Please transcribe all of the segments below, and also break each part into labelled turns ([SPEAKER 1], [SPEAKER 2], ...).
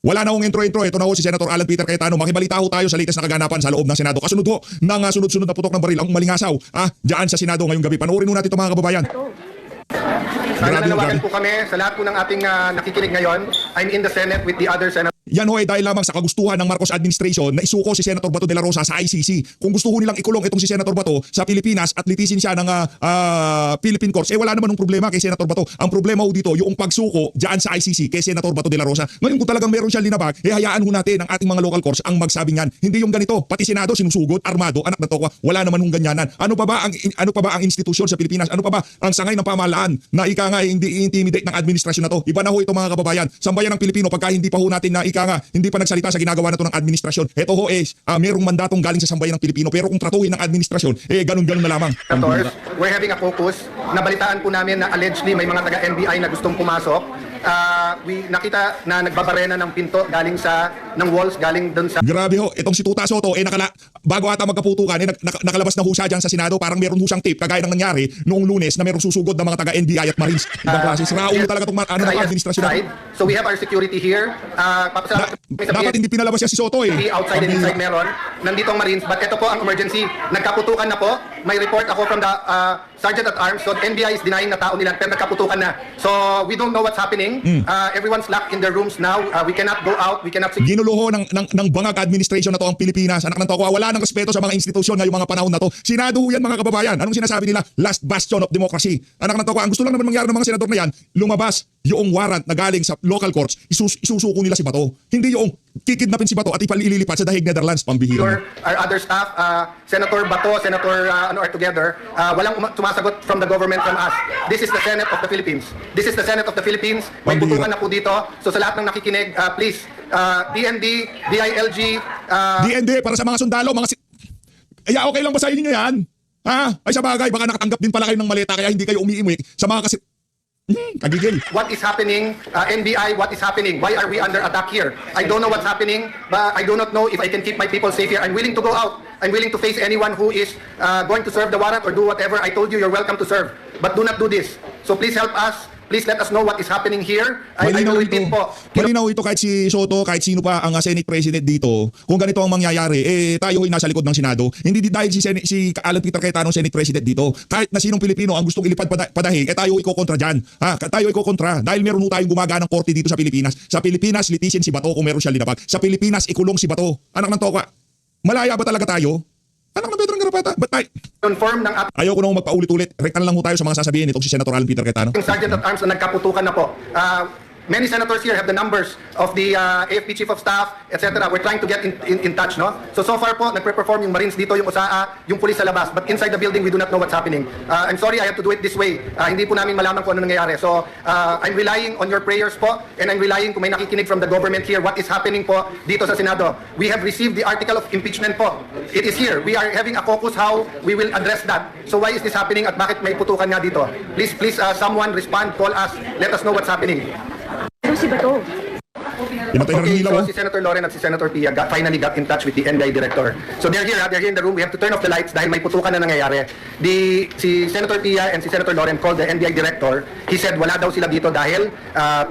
[SPEAKER 1] Wala na hong intro-intro. Ito na ho si Senator Alan Peter Cayetano. Makibalita ho tayo sa latest na kaganapan sa loob ng Senado. Kasunod ho ng sunod-sunod na putok ng baril ang malingasaw diyan sa Senado ngayong gabi. Panoorin ho natin ito mga kababayan.
[SPEAKER 2] Nananawagan po kami sa lahat po ng ating nakikinig ngayon. I'm in the Senate with the other senators.
[SPEAKER 1] Yan ho ay dahil lamang sa kagustuhan ng Marcos administration na isuko si Senator Bato de la Rosa sa ICC. Kung gusto ho nilang ikulong itong si Senator Bato sa Pilipinas at litisin siya ng Philippine Courts, wala naman ng problema kay Senator Bato. Ang problema ho dito, yung pagsuko dyan sa ICC kay Senator Bato de la Rosa. Ngayon kung talagang meron siya linabag, hayaan ho natin ang ating mga local courts ang magsabi niyan. Hindi yung ganito, pati Senado sinusugod, armado, anak na tokwa, wala naman hong ganyanan. Ano pa ba ang institusyon sa Pilipinas? Ano pa ba ang sangay ng pamahalaan na ika nga hindi i-intimidate ng administrasyon na to? Iba na ho ito mga kababayan. Sambayan ng Pilipino pagka hindi pa ho natin na ika nga hindi pa nagsalita sa ginagawa na to ng administrasyon. Ito ho merong mandatong galing sa sambayan ng Pilipino, pero kung tratuhin ng administrasyon, ganun-ganun na lamang.
[SPEAKER 2] Senators, we're having a caucus. Nabalitaan po namin na allegedly may mga taga-NBI na gustong pumasok. Nakita na nagbabarena ng pinto galing ng walls, galing dun sa...
[SPEAKER 1] Grabe ho, itong si Tuta Soto, bago ata magkaputukan, nakalabas na ho siya dyan sa Senado, parang meron ho siyang tape, kagaya ng nangyari noong Lunes na merong susugod ng mga taga-NBI at Marines. Ibang klase. Siraulo talaga itong ng administrasyon.
[SPEAKER 2] So we have our security here.
[SPEAKER 1] Dapat hindi pinalabas siya si Soto
[SPEAKER 2] Outside and inside meron. Nandito ang Marines, but ito po ang emergency. Nagkaputukan na po. May report ako from the Sergeant at Arms. So NBI is denying na tao nila, pero nagkaputukan na. So we don't know what's happening. Everyone's locked in their rooms now. We cannot go out. We cannot...
[SPEAKER 1] Ginuluho ng bangag administration na to ang Pilipinas. Anak ng tokwa, wala nang respeto sa mga institusyon ngayong mga panahon na to. Senado yan mga kababayan. Anong sinasabi nila? Last bastion of democracy. Anak ng tokwa, ang gusto lang naman mangyari ng mga senador na yan, lumabas yung warrant na galing sa local courts, isusuko nila si Bato. Hindi yung kikidnapin si Bato at ipalilipat sa Dahig Netherlands, pambihira.
[SPEAKER 2] Our other staff, Senator Bato, Senator are together. Walang sumasagot from the government, from us. This is the Senate of the Philippines. This is the Senate of the Philippines. May putukan na po dito. So sa lahat ng nakikinig, please, DND, DILG,
[SPEAKER 1] DND para sa mga sundalo, okay lang ba sa inyo yan? Ay sa bagay, baka nakatanggap din pala kayo ng maleta kaya hindi kayo umiimik sa mga kagigil.
[SPEAKER 2] What is happening? NBI, what is happening? Why are we under attack here? I don't know what's happening, but I do not know if I can keep my people safe here. I'm willing to go out. I'm willing to face anyone who is going to serve the warrant or do whatever. I told you, you're welcome to serve. But do not do this. So please help us. Please let us know what is happening here. I will repeat po.
[SPEAKER 1] Malinaw ito kahit si Soto, kahit sino pa ang Senate President dito. Kung ganito ang mangyayari, tayo ay nasa likod ng Senado. Hindi dahil si Alan Peter Cayetano Senate President dito. Kahit na sinong Pilipino ang gustong ilipad padahig, tayo ikokontra dyan. Tayo ikokontra. Dahil meron tayong gumaganang korte dito sa Pilipinas. Sa Pilipinas, litisin si Bato kung meron siya linabag. Sa Pilipinas, ikulong si Bato. Anak ng tokwa. Malaya ba talaga tayo? Anak ng Pedro Garapata, ba't tayo?
[SPEAKER 2] Confirm ng
[SPEAKER 1] Ayaw ko nang magpaulit-ulit. Rektan lang ho tayo sa mga sasabihin nitong si Senator Alan Peter Cayetano.
[SPEAKER 2] Sergeant at Arms na nagkaputukan na po. Many senators here have the numbers of the AFP Chief of Staff, etc. We're trying to get in touch, no? So far po, nagpe-perform yung Marines dito, yung USAA, yung police sa labas. But inside the building, we do not know what's happening. I'm sorry, I have to do it this way. Hindi po namin malaman kung ano nangyayari. So, I'm relying on your prayers po, and I'm relying kung may nakikinig from the government here, what is happening po dito sa Senado. We have received the article of impeachment po. It is here. We are having a caucus how we will address that. So why is this happening at bakit may putukan nga dito? Please, someone respond, call us, let us know what's happening.
[SPEAKER 3] Si Bato.
[SPEAKER 1] Okay,
[SPEAKER 2] so si Senator Loren at si Senator Pia finally got in touch with the NBI director. So they're here in the room. We have to turn off the lights dahil may putukan na nangyayari. Si Senator Pia and si Senator Loren called the NBI director. He said wala daw sila dito dahil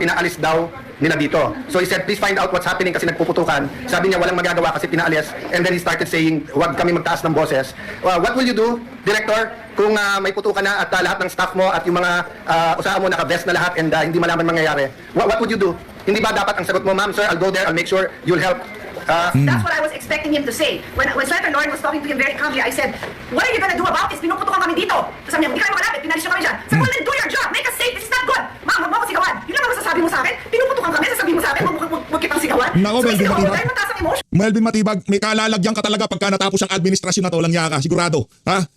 [SPEAKER 2] pinaalis daw nila dito. So he said, please find out what's happening kasi nagpuputukan. Sabi niya walang magagawa kasi pinaalis. And then he started saying, wag kami magtaas ng boses. What will you do, Director, kung may putukan na at lahat ng staff mo at yung mga usaha mo naka-vest na lahat and hindi malaman mangyayari? What would you do? Hindi ba dapat ang sagot mo, ma'am, sir, I'll go there, I'll make sure you'll help?
[SPEAKER 3] That's what I was expecting him to say. When Senator Loren was talking to him very calmly, I said, what are you gonna do about this? Pinuputukan kami dito. Sabi niya, hindi kayo makalapit, pinalis nyo kami dyan. Sabi, well, then do your job, make us safe, this is not good. Ma'am, huwag mo ako sigawan. Yun lang ang masasabi mo sa akin. Pinuputukan kami, sasabihin mo sa akin, huwag kitang sigawan.
[SPEAKER 1] Nako,
[SPEAKER 3] so,
[SPEAKER 1] Melvin Matibag.
[SPEAKER 3] Dahil mataas ang emotion.
[SPEAKER 1] Melvin Matibag, may kalalagyan ka talaga pagka natapos ang administrasyon na to, lang yaka, sigurado.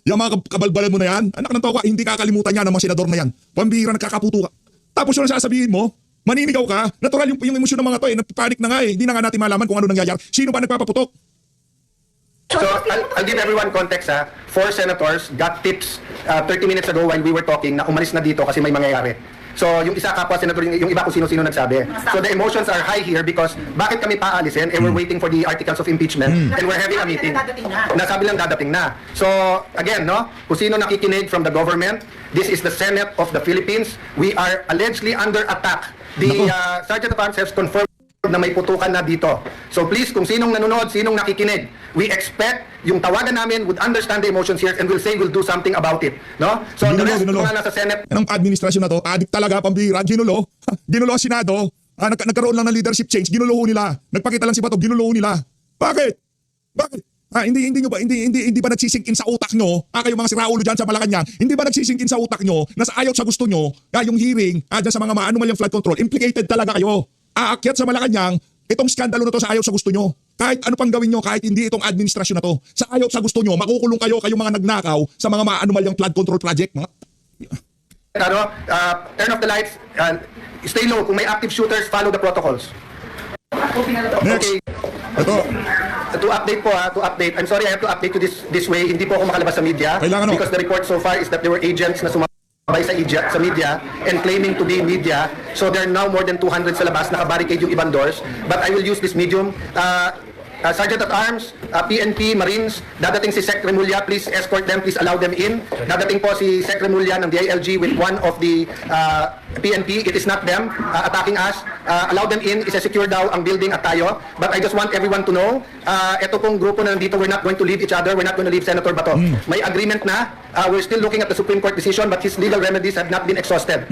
[SPEAKER 1] Yung mga kabalbalan mo na yan, anak ng tokwa, hindi kakalimutan yan ng mga senador na yan. Pambihira, nagkakaputuka. Tapos yun ang sasabihin mo, maninigaw ka, natural yung emosyon ng mga to nagpapanik na nga hindi na nga natin malaman kung ano nangyayari. Sino ba nagpapaputok?
[SPEAKER 2] So I'll give everyone context. 4 senators got tips 30 minutes ago while we were talking na umalis na dito kasi may mangyayari. So yung isa kapwa senador, yung iba kung sino-sino nagsabi. So the emotions are high here because bakit kami paalisin and we're waiting for the articles of impeachment and we're having a meeting. Nasabi lang dadating na. So again, no, kung sino nakikinig from the government, this is the Senate of the Philippines. We are allegedly under attack. The Sergeant at Arms has confirmed na may putukan na dito. So please, kung sinong nanonood, sinong nakikinig, we expect yung tawagan namin would understand the emotions here and will say we'll do something about it. No? So the rest
[SPEAKER 1] Ginulo.
[SPEAKER 2] mga nasa Senate,
[SPEAKER 1] Yan ang administrasyon na to, adik talaga, pambira, ginulo. Ginulo ang Senado. Nagkaroon lang ng leadership change, ginulo nila. Nagpakita lang si Bato, ginulo nila. Bakit? Bakit? Hindi ba nagsisink in sa utak nyo? Kayong mga siraulo dyan sa Malacanang, hindi ba nagsisink in sa utak nyo na sa ayaw sa gusto nyo, yung hearing, dyan sa mga anomalyang flood control, implicated talaga kayo. Aakyat sa Malacanang, itong skandalo na to sa ayaw sa gusto nyo. Kahit ano pang gawin nyo, kahit hindi itong administrasyon na to, sa ayaw sa gusto nyo, makukulong kayo, kayong mga nagnakaw sa mga anomalyang flood control project.
[SPEAKER 2] turn off the lights, stay low. Kung may active shooters, follow the protocols.
[SPEAKER 1] Next.
[SPEAKER 2] Okay.
[SPEAKER 1] Ito.
[SPEAKER 2] To update po to update. I'm sorry, I have to update you this way. Hindi po ako makalabas sa media
[SPEAKER 1] Kailangan,
[SPEAKER 2] because the report so far is that there were agents na sumabay sa media and claiming to be media. So there are now more than 200 sa labas, nakabarricade yung ibang doors. But I will use this medium. Sergeant at Arms, PNP, Marines, dadating si Sec Remulla, please escort them, please allow them in. Dadating po si Sec Remulla ng DILG with one of the PNP, it is not them attacking us. Allow them in, isa-secure daw ang building at tayo. But I just want everyone to know, ito pong grupo na nandito, we're not going to leave each other, we're not going to leave Senator Bato. May agreement na, we're still looking at the Supreme Court decision, but his legal remedies have not been exhausted.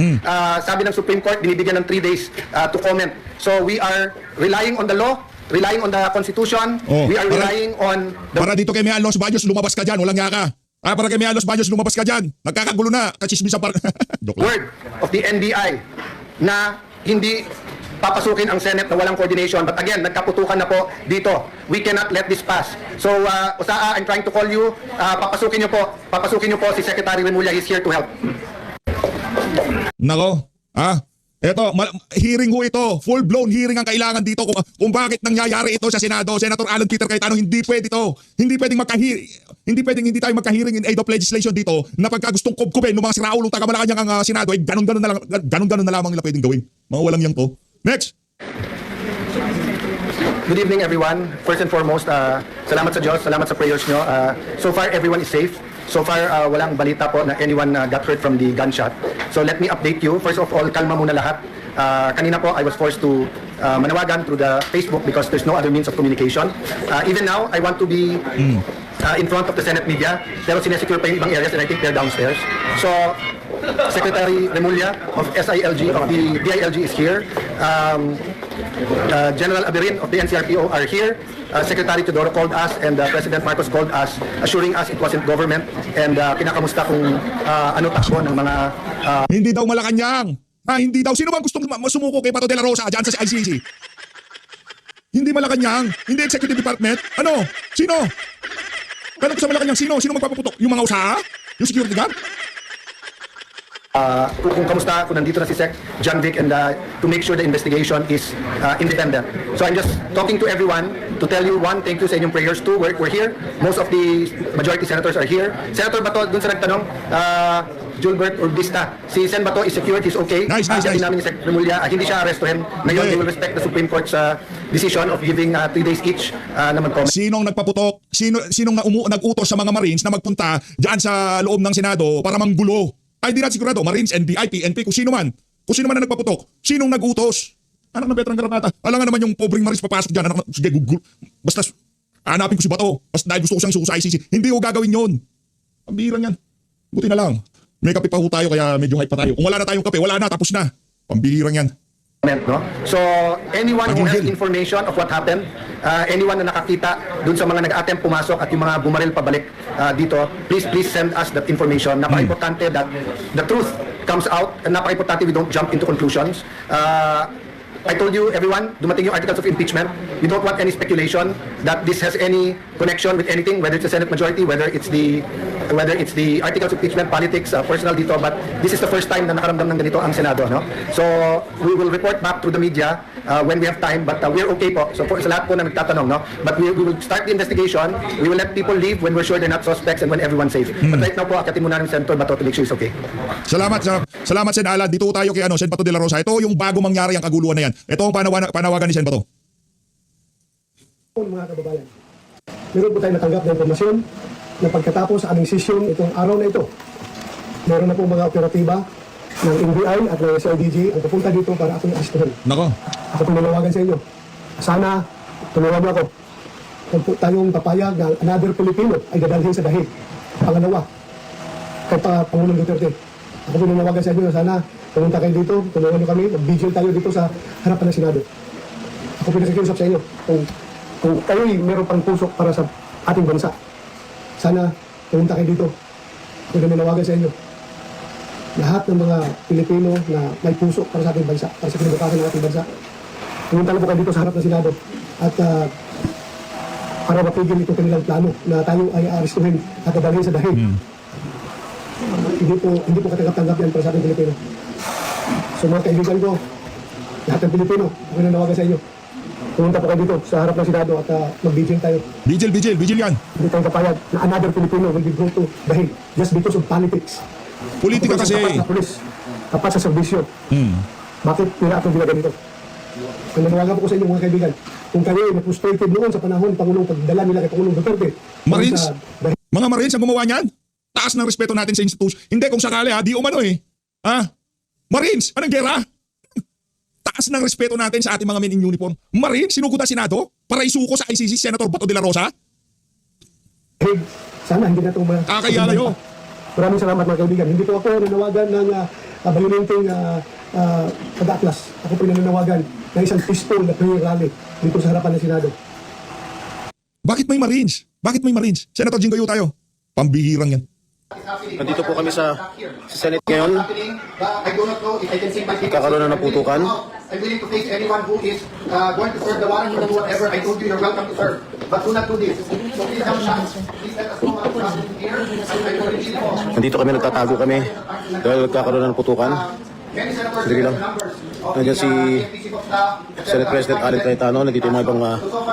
[SPEAKER 2] Sabi ng Supreme Court, binibigyan ng 3 days to comment. So we are relying on the law, relying on the Constitution, we are relying on the
[SPEAKER 1] Para dito kay Mian Los Baños, lumabas ka dyan, walang yaka. Para kay Mian Los Baños, lumabas ka dyan. Nagkakagulo na, kachismisan par... Joke lang.
[SPEAKER 2] word of the NBI na hindi papasukin ang Senate na walang coordination. But again, nagkaputukan na po dito. We cannot let this pass. So, Osaa, I'm trying to call you. Papasukin niyo po si Secretary Remulla. He's here to help.
[SPEAKER 1] Nako, eto, hearing ho ito. Full-blown hearing ang kailangan dito kung bakit nangyayari ito sa Senado. Senator Alan Peter Cayetano, hindi pwede ito. Hindi pwedeng hindi tayo magka-hearing in aid of legislation dito na pagka gustong kubkubin ng mga siraulong taga-Malacanang ang Senado, ganun-ganun na lamang nila pwedeng gawin. Mga walang yang to. Next!
[SPEAKER 2] Good evening, everyone. First and foremost, salamat sa Diyos, salamat sa prayers nyo. So far, everyone is safe. So far, walang balita po na anyone got hurt from the gunshot. So let me update you. First of all, kalma muna lahat. Kanina po, I was forced to manawagan through the Facebook because there's no other means of communication. Even now, I want to be in front of the Senate media, pero sinesecure pa yung ibang areas and I think they're downstairs. So, Secretary Remulla of SILG, of the DILG is here. General Abirin of the NCRPO are here. Secretary Teodoro called us and President Marcos called us, assuring us it wasn't government and kinakamusta kung ano takbo ng mga
[SPEAKER 1] Hindi daw Malacanang. Hindi daw. Sino bang gustong sumuko kay Bato de la Rosa dyan sa ICC? Hindi Malacanang. Hindi Executive Department. Ano? Sino? Kailan sa Malacanang? Sino? Sino magpapaputok? Yung mga usaha? Yung security guard?
[SPEAKER 2] kung kamusta, kung nandito na si Sec John Vic and to make sure the investigation is independent. So I'm just talking to everyone to tell you, one, thank you sa inyong prayers. Two, we're here. Most of the majority senators are here. Senator Bato, dun sa nagtanong, Julbert Urbista, si Sen Bato is secured, he's okay.
[SPEAKER 1] Nice.
[SPEAKER 2] Sabi namin ni Sec Remulla, hindi siya arrestuhin. Ngayon, we will respect the Supreme Court's decision of giving 3 days each na mag-comment.
[SPEAKER 1] Sinong nagpaputok? Sinong nag-utos sa mga Marines na magpunta diyan sa loob ng Senado para manggulo? Ay, di natin sigurado. Marines, NBI, PNP, kung sino man. Kung sino man na nagpaputok. Sinong nag-utos? Anak ng veteran Karatata. Alam nga naman yung pobreng Marines papasok dyan. Sige, Google. Basta hanapin ko si Bato. Basta dahil gusto ko siyang isuko sa ICC. Hindi ko gagawin yun. Pambihirang yan. Buti na lang. May kape pa ho tayo kaya medyo hype pa tayo. Kung wala na tayong kape, wala na. Tapos na. Pambihirang yan.
[SPEAKER 2] No? So anyone who has information of what happened, anyone na nakakita dun sa mga nag-attempt pumasok at yung mga bumaril pabalik dito, please send us that information. Napaka-importante that the truth comes out and napaka-importante we don't jump into conclusions. I told you, everyone, dumating yung articles of impeachment. We don't want any speculation that this has any connection with anything, whether it's the Senate majority, whether it's the articles of impeachment, politics, personal dito. But this is the first time na nakaramdam ng ganito ang Senado. No? So we will report back through the media when we have time. But we're okay po. So sa lahat po na nagtatanong, no? But we will start the investigation. We will let people leave when we're sure they're not suspects and when everyone's safe. But right now po, akatin muna ng Senator Bato to make sure he's okay.
[SPEAKER 1] Salamat Sen Alan. Dito tayo kay Sen Bato de la Rosa. Ito yung bago mangyari ang kaguluhan na yan. Ito ang panawagan ni Sen Bato.
[SPEAKER 4] Mga kababayan, meron po tayo natanggap na informasyon na pagkatapos sa aming session itong araw na ito, meron na po mga operatiba ng NBI at ng SIDG ang pupunta dito para akong asistuhin.
[SPEAKER 1] Nako.
[SPEAKER 4] Ako po nanawagan sa inyo Sana, tulungan niyo ako. Kung po tayong papayag na another Pilipino ay dadalhin sa dahig. Pangalawa, kay Pangulong Duterte. Ako pinanawagan sa inyo na sana pumunta kayo dito, tulungan niyo kami, mag-vigil tayo dito sa harapan ng Senado. Ako pinakikiusap sa inyo, kung kayo'y meron pang puso para sa ating bansa, sana pumunta kayo dito. Ako pinanawagan sa inyo. Lahat ng mga Pilipino na may puso para sa ating bansa, para sa kinabukasan ng ating bansa, pumunta na po kayo dito sa harap ng Senado at para mapigil itong kanilang plano na tayo ay aarestuhin at dadalhin sa dahig. Hindi po katanggap-tanggap yan para sa ating Pilipino. So mga kaibigan ko, lahat ng Pilipino, ako nanawagan sa inyo. Pumunta po kayo dito sa harap ng Senado at mag-vigil tayo.
[SPEAKER 1] Vigil yan.
[SPEAKER 4] Hindi tayo kapayag na another Filipino will be brought to dahig just because of politics.
[SPEAKER 1] Politika kasi.
[SPEAKER 4] Tapat sa pulis, tapat sa serbisyo. Bakit nila atong ginawa ganito? Ang nanawagan po ko sa inyo mga kaibigan, kung kayo ay frustrated noon sa panahon ng Pangulong pagdala nila kay Pangulong Duterte,
[SPEAKER 1] Marines?
[SPEAKER 4] sa dahig,
[SPEAKER 1] Mga Marines ang gumawa niyan. Taas ng respeto natin sa institusyon. Hindi kung sakali di umano eh. Marines, anong gera? Taas ng respeto natin sa ating mga men in uniform. Marines, sinugutan Senado para isuko sa ICC Senator Bato de la Rosa?
[SPEAKER 4] sana hindi na ito
[SPEAKER 1] Kakaya kayo.
[SPEAKER 4] Maraming salamat mga kaibigan. Hindi po ako nanawagan ng bayonenteng pag-atlas. Ako po nananawagan ng isang peaceful na prayer rally dito sa harapan ng Senado.
[SPEAKER 1] Bakit may Marines? Senator Jinggoyo tayo. Pambihirang yan.
[SPEAKER 5] Nandito po kami sa Senate ngayon. Kakaroon na ng putukan.
[SPEAKER 2] I'm willing to face anyone who is going to serve the warrant or do whatever. I told you you're welcome to serve. But do not do this. So please help us. Please let us know what is happening here. I will repeat it.
[SPEAKER 5] Nandito kami, nagtatago kami dahil nagkakaroon na ng putukan.
[SPEAKER 2] Many senators
[SPEAKER 5] Sige lang.
[SPEAKER 2] have numbers of
[SPEAKER 5] Nandiyan si
[SPEAKER 2] the FPC of staff,
[SPEAKER 5] Senate President Allen Cayetano. Nandito yung mga ibang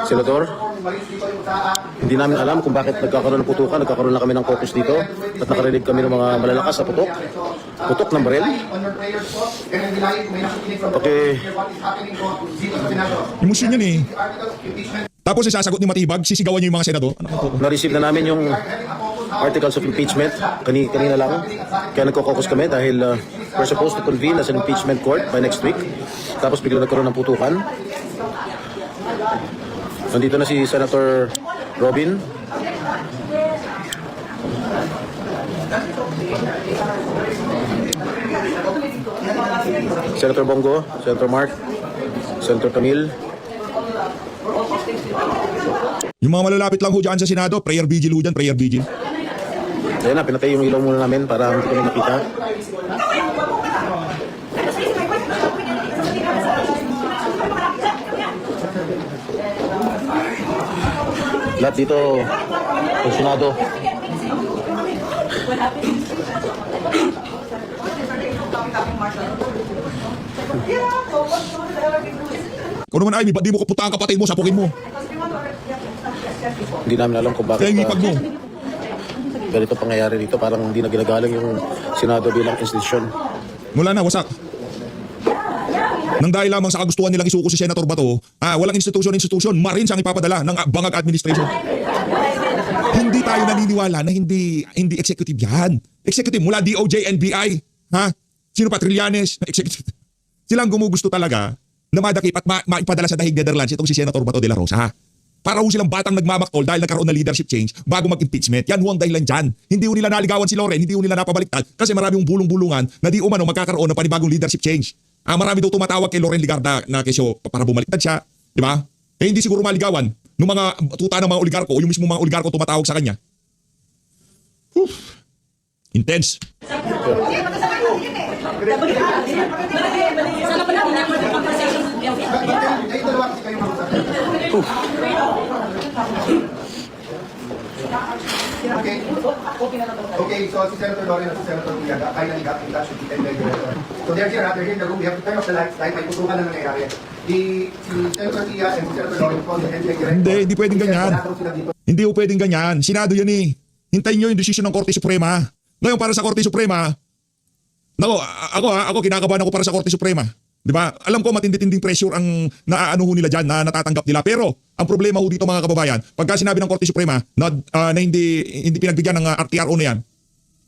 [SPEAKER 5] senador. Hindi namin alam kung bakit nagkakaroon ng putukan. Nagkakaroon na kami ng caucus dito at nakarinig kami ng mga malalakas sa putok. Putok ng baril. Okay.
[SPEAKER 1] Emosyon yan eh. Tapos sasagot ni Matibag, sisigawan niyo yung mga senador.
[SPEAKER 5] Na-receive na namin yung articles of impeachment kanina lang. Kaya nagko-caucus kami dahil we're supposed to convene as an impeachment court by next week. Tapos bigla nagkaroon ng putukan. Nandito na si Senator Robin. Senator Bongo, Senator Mark, Senator Camille.
[SPEAKER 1] Yung mga malalapit lang ho dyan sa Senado, prayer vigil ho dyan, prayer vigil.
[SPEAKER 5] Ayan na, pinatay yung ilaw muna namin para hindi kami nakita. Lahat dito, pensionado.
[SPEAKER 1] Kung naman ay, di mo kapunta ang kapatid mo, sapukin mo.
[SPEAKER 5] Hindi namin alam kung bakit
[SPEAKER 1] Kaya yung ipag mo.
[SPEAKER 5] ganito pangyayari dito. Parang hindi na ginagalang yung Senado bilang institusyon.
[SPEAKER 1] Wala na, wasak. Nang dahil lamang sa kagustuhan nilang isuko si Senator Bato, walang institusyon, Marines ang ipapadala ng bangag administration. Hindi tayo naniniwala na hindi executive yan. Executive mula DOJ, NBI, Sino pa? Trillanes, executive. Silang gumugusto talaga na madakip at maipadala sa dahig Netherlands itong si Senator Bato de la Rosa. Para ho silang batang nagmamaktol dahil nagkaroon ng leadership change bago mag-impeachment. Yan ho ang dahilan dyan. Hindi ho nila naligawan si Loren, hindi ho nila napabaliktad kasi marami hong bulong-bulungan na di umano magkakaroon ng panibagong leadership change. Marami daw tumatawag kay Loren Ligarda na kesyo para bumaliktad siya. Di ba? Hindi siguro maligawan ng mga tuta ng mga oligarko o yung mismo mga oligarko tumatawag sa kanya. Intense.
[SPEAKER 2] Okay, so si Senator Loren at si Senator Ligarda finally got in touch with the regulator. So they're here in the room. We have to turn off the lights dahil may putukan na nangyayari. Si Senator Tia and si Senator Loren called the NBI director.
[SPEAKER 1] Hindi pwedeng ganyan. Hindi po pwedeng ganyan. Senado yan eh. Hintayin nyo yung desisyon ng Korte Suprema. Ngayon para sa Korte Suprema, ako kinakabahan ako para sa Korte Suprema. Di ba? Alam ko matindi-tinding pressure ang naaano ho nila dyan, na natatanggap nila. Pero ang problema ho dito mga kababayan, pagka sinabi ng Korte Suprema na hindi pinagbigyan ng RTRO na yan,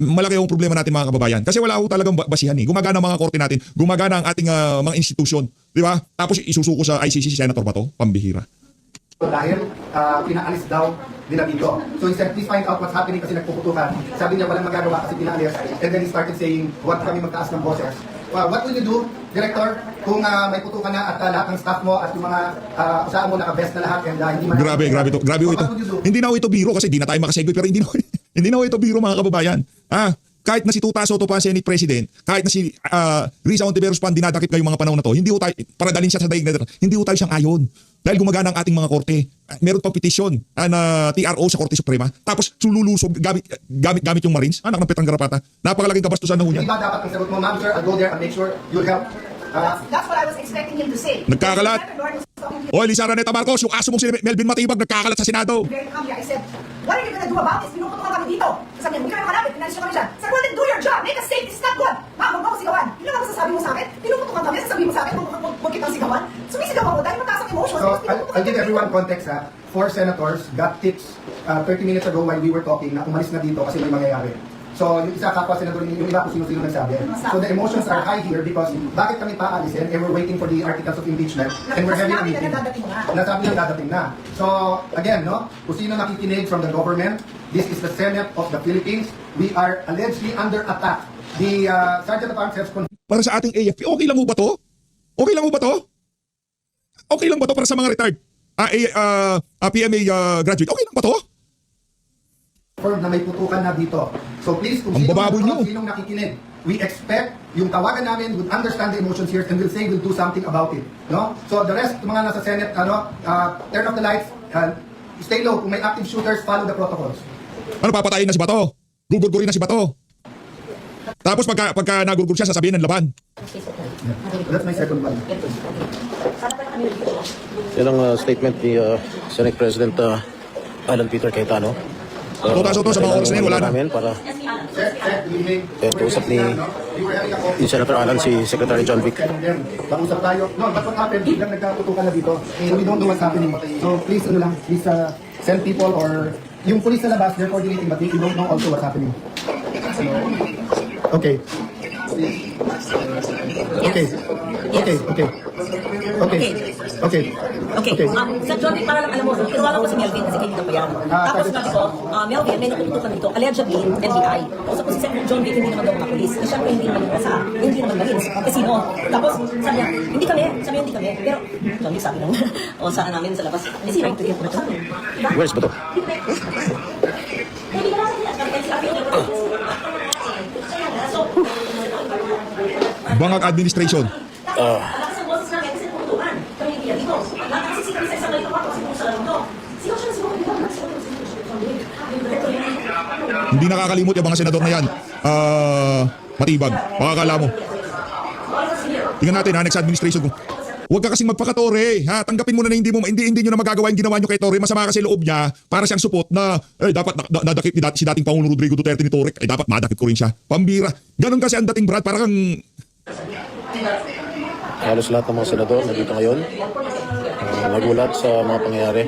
[SPEAKER 1] malaki yung problema natin mga kababayan. Kasi wala ho talagang basihan eh. Gumagana ang mga korte natin, gumagana ang ating mga institusyon. Di ba? Tapos isusuko sa ICC si Senator Bato, pambihira.
[SPEAKER 2] Dahil pinaalis daw nila dito. So he said, please find out what's happening kasi nagpuputukan. Sabi niya walang magagawa kasi pinaalis. And then he started saying, huwag kami magtaas ng boses. What will you do, Director, kung may putukan na at lahat ng staff mo at yung mga usahan mo naka-best na lahat and hindi man...
[SPEAKER 1] Grabe to. Grabe ho ito.
[SPEAKER 2] What would you do?
[SPEAKER 1] Hindi na ho ito biro kasi di na tayo makasegue pero hindi na hindi na ho ito biro mga kababayan. Kahit na si Tuta Soto pa Senate President, kahit na si Risa Ontiveros pa ang dinadakip ngayong mga panahon na to, hindi ho tayo, para dalhin siya sa daig na hindi ho tayo siyang ayon. Dahil gumagana ang ating mga korte. Meron pang petisyon na TRO sa Korte Suprema. Tapos sululusog gamit yung Marines. Anak ng Petrang Garapata. Napakalaking kabastusan na ho
[SPEAKER 2] Hindi
[SPEAKER 1] niyan.
[SPEAKER 2] ba dapat ang sagot mo, ma'am, sir, I'll go there and make sure you'll help.
[SPEAKER 3] That's what I was expecting him to say.
[SPEAKER 1] Nagkakalat.
[SPEAKER 3] Senator Norton was talking to
[SPEAKER 1] O Lisa Raneta Marcos, yung aso mong si Melvin Matibag nagkakalat sa Senado.
[SPEAKER 3] very calmly. I said, what are you gonna do about this? Pinuputukan kami dito. Sabi niya, hindi kami makalapit. Pinalis kami dyan. Sabi, well, then do your job. Make a safe. This is not good. Ma'am, huwag mo ako sigawan. Yun lang ang masasabi mo sa akin. Pinuputukan kami. Sasabihin mo sa akin, huwag kitang sigawan. Sumisigawan mo dahil mataas ang emotions.
[SPEAKER 2] So, I'll give everyone context ha. 4 senators got tips 30 minutes ago while we were talking na umalis na dito kasi may mangyayari. So, yung isa kapwa senador, yung iba kung sino-sino nagsabi. So, the emotions are high here because bakit kami paalisin and we're waiting for the articles of impeachment and we're having a meeting. Nasabi na dadating na. So, again, no, kung sino nakikinig from the government, this is the Senate of the Philippines. We are allegedly under attack. The Sergeant of Arms has
[SPEAKER 1] Para sa ating AFP, okay lang mo ba to? Okay lang mo ba to? Okay lang ba to para sa mga retired PMA graduate? Okay lang ba to?
[SPEAKER 2] confirmed na may putukan na dito. So please, kung
[SPEAKER 1] Ang bababoy nyo.
[SPEAKER 2] sinong nakikinig, we expect yung tawagan namin would understand the emotions here and will say we'll do something about it. No? So the rest, mga nasa Senate, turn off the lights, stay low. Kung may active shooters, follow the protocols.
[SPEAKER 1] Ano, papatayin na si Bato? Gugurgurin na si Bato? Tapos pagka nagurgur siya, sasabihin ng laban.
[SPEAKER 2] That's my second one.
[SPEAKER 5] Yan ang statement ni Senate President Alan Peter Cayetano.
[SPEAKER 1] Tutas ito sa mga oras na yun, wala na.
[SPEAKER 5] Namin para kausap ni Senator Alan si Secretary John Vic.
[SPEAKER 2] Pag-usap tayo. No, but what happened? Biglang nagkatutukan na dito. So we don't know what's happening. So please, please send people or yung police sa labas, they're coordinating but we don't know also what's happening. Okay. Okay. Okay. Okay. Okay. Okay.
[SPEAKER 6] Okay. Sa John, para lang alam mo, tinawagan ko si Melvin kasi kaibigan ko yan. Tapos sabi ko, Melvin, may natututukan dito, allegedly, NBI. Kausap ko si Senator John Vic, hindi naman daw makapulis. Eh, syempre, hindi naman hindi naman Marines. Kasi mo. Tapos, sabi niya, hindi kami. Sabi niya, hindi kami. Pero, John Vic sabi nung, o saan namin sa labas, is he right to get rid of it?
[SPEAKER 5] Where's Bato?
[SPEAKER 6] Hindi ka nasa niya. Sabi niya, sabi niya, so,
[SPEAKER 1] Bangag administration.
[SPEAKER 6] lakas ang boses namin kasi putukan. Kami hindi yan dito. Lakas kasi kami sa isang ganito ako kasi kung sa lang to. Sigaw siya na sigaw.
[SPEAKER 1] Hindi nakakalimot yung mga senador na yan. Matibag. Pakakala mo. Tingnan natin next administration kung huwag ka kasing magpaka-Tore, ha? Tanggapin mo na hindi nyo na magagawa yung ginawa nyo kay Tore. Masama kasi loob niya para siyang support na dapat nadakip si dating Pangulong Rodrigo Duterte ni Tore. Dapat madakip ko rin siya. Pambira. Ganon kasi ang dating, Brad. Parang
[SPEAKER 5] Halos lahat ng mga senador nandito ngayon. Nagulat sa mga pangyayari.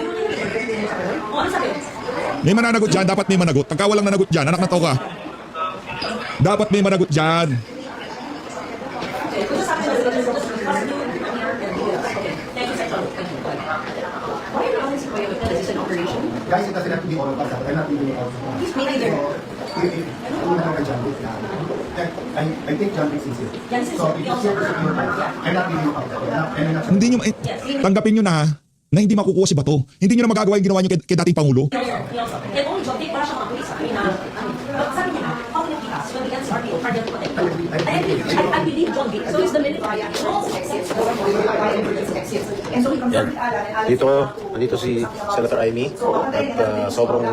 [SPEAKER 1] may mananagot dyan. Dapat may managot. Pagka walang nanagot dyan, anak na to ka. Dapat may managot dyan.
[SPEAKER 2] Guys, it doesn't have to be all of us. I'm not leaving it out. I think John Vic is here. So if it's your personal part, I'm not leaving it out. I'm not.
[SPEAKER 1] Hindi nyo, tanggapin nyo na na hindi makukuha si Bato. Hindi nyo na magagawa yung ginawa nyo kay dating Pangulo.
[SPEAKER 6] And only John Vic, para siyang mga pulis. Sabi niya, how can it be us when the NCRPO are there to protect them? I believe John Vic. So is the military.
[SPEAKER 3] And so we confirmed
[SPEAKER 5] Yan. Nandito si Senator Amy at sobrang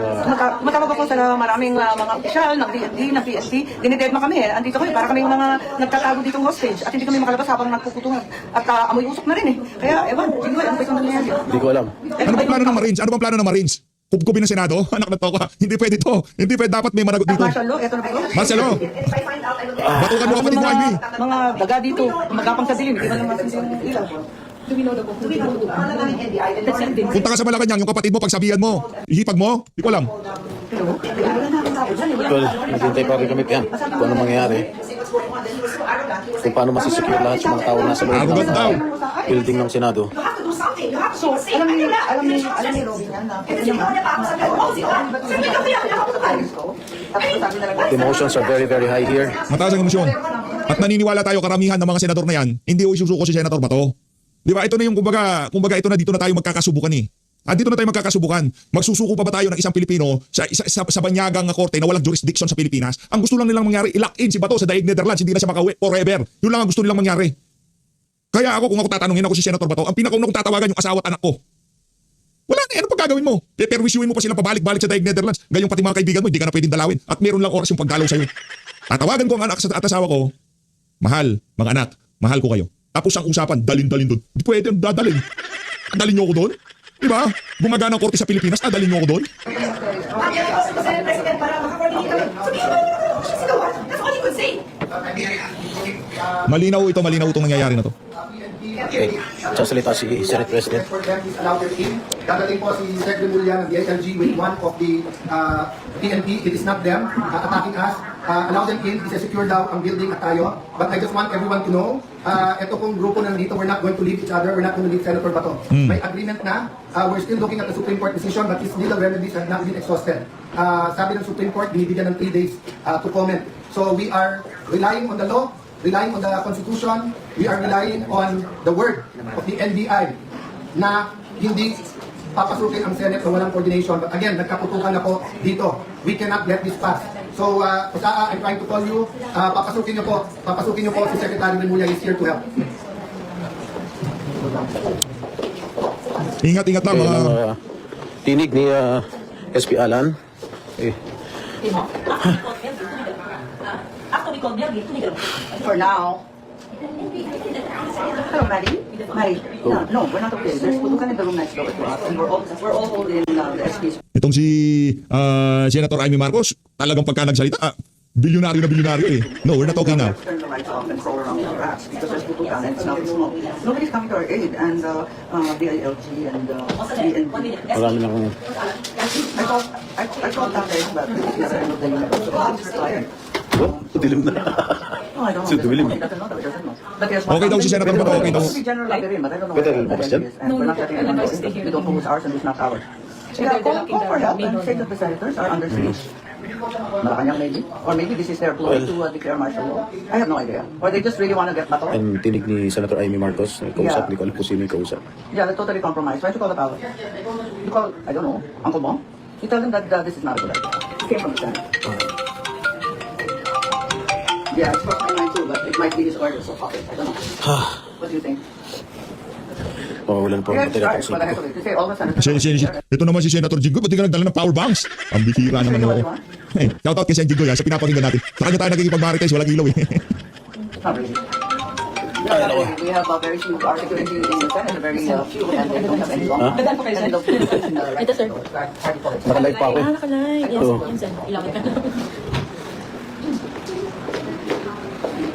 [SPEAKER 7] Matawag ako sa maraming mga opisyal ng DND, ng PSP. Dinidedma kami. Andito kami para kaming mga nagtatago ditong hostage at hindi kami makalabas habang nagpuputuhan. At amoy usok na rin eh. Kaya ewan, hindi ko alam kung itong nangyayari.
[SPEAKER 5] hindi ko alam.
[SPEAKER 1] Ano bang plano ng Marines? Ano bang plano ng Marines? Kubkubin ng Senado? Anak na to ka. Hindi pwede to. Hindi pwede. Dapat may managot dito.
[SPEAKER 7] Martial law, eto na ba ito?
[SPEAKER 1] Marcelo,
[SPEAKER 3] if I find out, I will
[SPEAKER 1] batukan mo kapatid mo, Ivy.
[SPEAKER 7] Mga daga dito, magapang sa dilim, hindi ba naman yung ilaw?
[SPEAKER 3] do we know ano namin NBI? And
[SPEAKER 6] That's it.
[SPEAKER 1] Punta ka sa Malacanang, yung kapatid mo, pagsabihan mo. Ihipag mo? Hindi ko alam.
[SPEAKER 7] Hello? Wala na akong tao.
[SPEAKER 5] Well, naghintay pa rin kami yan kung ano mangyayari. Kung paano masisecure lahat sa mga tao nasa loob
[SPEAKER 1] Arrogant daw.
[SPEAKER 5] ng building ng Senado.
[SPEAKER 3] You have to do something. You have to
[SPEAKER 7] So,
[SPEAKER 3] say,
[SPEAKER 7] alam ni
[SPEAKER 3] alam
[SPEAKER 7] Robin yan na
[SPEAKER 3] kasi sinaw niya pa ako sa loob. Sabi niya, kaya ako
[SPEAKER 7] tapos sabi na lang,
[SPEAKER 5] The emotions are very, very high here.
[SPEAKER 1] Mataas ang emosyon. At naniniwala tayo karamihan ng mga senador na yan, hindi o isusuko si Senator Bato. Di ba? Ito na yung kumbaga ito na dito na tayo magkakasubukan eh. At dito na tayo magkakasubukan. Magsusuko pa ba tayo ng isang Pilipino sa banyagang korte na walang jurisdiction sa Pilipinas? Ang gusto lang nilang mangyari, i-lock in si Bato sa daig Netherlands, hindi na siya makauwi forever. Yun lang ang gusto nilang mangyari. Kaya ako, kung ako tatanungin ako si Senator Bato, ang pinakauna kong tatawagan yung asawa at anak ko. Wala na, ano pag gagawin mo? Perwisyuhin mo pa silang pabalik-balik sa daig Netherlands. Gayong pati mga kaibigan mo, hindi ka na pwedeng dalawin. At meron lang oras yung pagdalaw sa'yo. Tatawagan ko ang anak at asawa ko, mahal, mga anak, mahal ko kayo. Tapos ang usapan, dalin-dalin doon. Hindi pwede, dadalin. Dalin niyo ako doon? Diba? Gumagana ang korte sa Pilipinas, dalin niyo ako doon?
[SPEAKER 3] President para makakoordinate kami. Sabihin mo, sigawan. That's all you could say.
[SPEAKER 1] Malinaw itong nangyayari na to.
[SPEAKER 5] Okay. Sasalita si Senate President.
[SPEAKER 2] For them is allowed their team. Dadating po si Sec. Remulla ng DILG with one of the PNP. It is not them attacking us. Allow them in. Isa-secure daw ang building at tayo. But I just want everyone to know, ito pong grupo nandito, we're not going to leave each other. We're not going to leave Senator Bato. May agreement na. We're still looking at the Supreme Court decision, but his legal remedies have not been exhausted. Sabi ng Supreme Court, binibigyan ng 3 days to comment. So we are relying on the law, relying on the Constitution, we are relying on the word of the NBI na hindi papasukin ang Senate na walang coordination. But again, nagkaputukan na po dito. We cannot let this pass. So, Osaa, I'm trying to call you. Papasukin niyo po si Secretary Remulla is here to help.
[SPEAKER 1] Ingat-ingat lang
[SPEAKER 5] Okay,
[SPEAKER 1] mga...
[SPEAKER 5] ng, tinig ni SP Alan. Eh,
[SPEAKER 6] After we called Melvin, tumigal.
[SPEAKER 7] for now. Hello, Maddie. Maddie, no, we're not okay. There's putukan in the room next door to us, and we're all holding the SP's.
[SPEAKER 1] Itong si Senator Amy Marcos, talagang pagka nagsalita, bilyonaryo na bilyonaryo eh. No, we're not talking now.
[SPEAKER 7] Turn the lights off and crawl around the grass because there's putukan and it's nothing small. Nobody's coming to our aid, and DILG and DNP.
[SPEAKER 5] marami na akong...
[SPEAKER 7] I called that day, but this is the end of the universe. So he's retired.
[SPEAKER 5] Oh, dilim na.
[SPEAKER 7] No, I don't know.
[SPEAKER 5] So, dumilim.
[SPEAKER 7] He doesn't know that. He doesn't know. But there's one
[SPEAKER 1] Okay daw si Senator Bato, okay daw.
[SPEAKER 7] Supposed to be General Labirin, but I don't know
[SPEAKER 5] Pwede
[SPEAKER 7] where
[SPEAKER 5] rin ba
[SPEAKER 7] the
[SPEAKER 5] dyan?
[SPEAKER 7] is. And we're not getting any notice. We don't know who's ours and who's not ours. Yeah, call for help and say that the senators are under siege. Malacanang maybe? Or maybe this is their ploy to declare martial law. I have no idea. Or they just really want to get Bato.
[SPEAKER 5] Ang tinig ni Senator Amy Marcos. Kausap, hindi ko alam kung sino yung kausap.
[SPEAKER 7] Yeah, they're totally compromised. Why don't you call the power? You call, I don't know, Uncle Mo? You tell them that this is not a good idea. It came from the Senate. Yeah, it's from my mind too, but it might be his order, so fuck it. I don't know. What do you think?
[SPEAKER 5] Mawawalan po ang
[SPEAKER 7] Yeah,
[SPEAKER 5] baterya
[SPEAKER 7] try.
[SPEAKER 5] ng
[SPEAKER 7] But I have
[SPEAKER 5] ko.
[SPEAKER 7] to say all the senators.
[SPEAKER 1] Ito naman si Senator Jinggoy, ba't di ka nagdala ng power banks? Ang bikira naman ako. Shoutout kay Sen Jinggoy sa pinapakinggan natin. Sa kanya tayo nagkikipag-marites, walang ilaw eh.
[SPEAKER 7] Not really. We have a very few security in the Senate, very few, and they don't have any law.
[SPEAKER 5] Huh?
[SPEAKER 6] Gandaan po kayo, sir.
[SPEAKER 7] And they'll in the
[SPEAKER 6] Ito, sir.
[SPEAKER 7] party politics.
[SPEAKER 5] Nakalive pa ako eh.
[SPEAKER 6] Nakalay. Yes,
[SPEAKER 5] Oo.
[SPEAKER 6] yun, sir. Ilawin ka.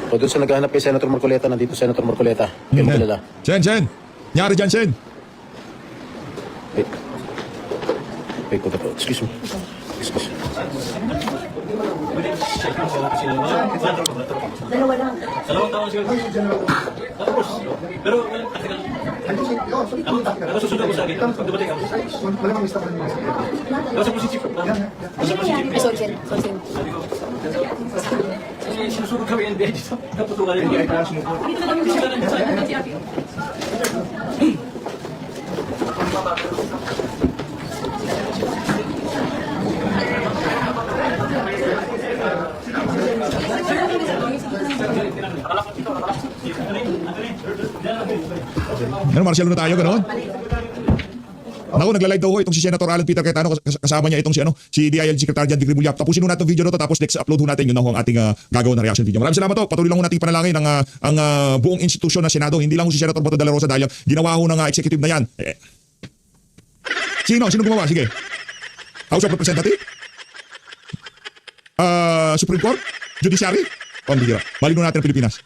[SPEAKER 5] O doon sa naghahanap kay Senator Marcoleta, nandito Senator Marcoleta. Kaya mo kilala.
[SPEAKER 1] Sen. Nyari dyan, Sen.
[SPEAKER 5] Wait. Wait ko po. Excuse me. Excuse me.
[SPEAKER 6] Dalawa lang.
[SPEAKER 8] Sinusunog kami NBI dito. Naputukan yung NBI kaya sumuko.
[SPEAKER 1] Ano, Marcelo na tayo, gano'n? Naku, nagla-live daw ho itong si Senator Alan Peter Cayetano, kasama niya itong si DILG Secretary Jan Digrimulya. Tapusin ho natin ang video na to, tapos next upload ho natin yun na ho ang ating gagawin na reaction video. Maraming salamat ho. Patuloy lang ho natin panalangin ang buong institusyon ng Senado. Hindi lang ho si Senator Bato de la Rosa dahil ginawa ho ng executive na yan. Sino gumawa? Sige. House of Representatives? Supreme Court? Judiciary? Pambihira. Malino natin ang Pilipinas.